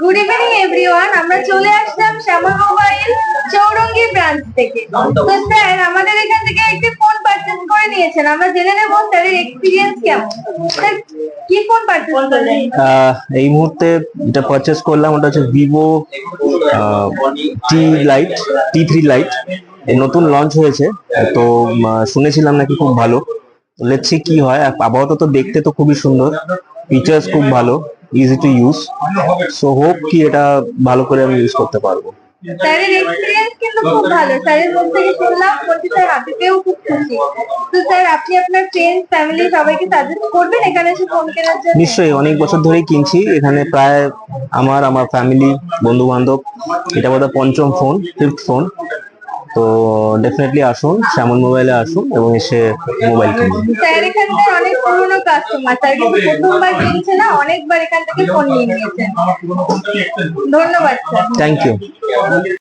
Good evening everyone, আমরা চলে আসলাম শ্যামল mobile Chowringhee branch থেকে। তো স্যার আমাদের এখান থেকে একটি ফোন পারচেজ করে নিয়েছেন, আমরা জেনে নেব স্যারের এক্সপিরিয়েন্স কেমন। স্যার কি ফোন পারচেজ করলেন? এই মুহূর্তে যেটা পারচেজ করলাম ওটা হচ্ছে ভিভো T3 লাইট। নতুন লঞ্চ হয়েছে, তো শুনেছিলাম নাকি খুব ভালো। লেটস সি কি হয়। আপাতত তো দেখতে তো খুবই সুন্দর, ফিচার্স খুব ভালো, easy to use. So hope কি এটা ভালো করে আমি ইউজ করতে পারবো। স্যারের এক্সপিরিয়েন্স কিন্তু খুব ভালো, স্যারের মুখ থেকে শুনলাম, বলছি স্যার হাতে পেয়েও খুব খুশি। তো স্যার আপনি আপনার ফ্রেন্ডস ফ্যামিলি সবাইকে সাজেস্ট করবেন এখানে এসে ফোন কেনার জন্য? নিশ্চয়ই, অনেক বছর ধরেই কিনছি এখানে, প্রায় আমার ফ্যামিলি বন্ধু বান্ধব, এটা বোধহয় পঞ্চম ফোন, ফিফথ ফোন। তো ডেফিনেটলি আসুন, শ্যামল মোবাইলে আসুন এবং এসে মোবাইল কিনুন। স্যার এখানকার অনেক পুরনো কাস্টমার, স্যার কিন্তু প্রথমবার কিনছে না, অনেকবার এখান থেকে ফোন নিয়ে নিয়েছেন। ধন্যবাদ স্যার। Thank you.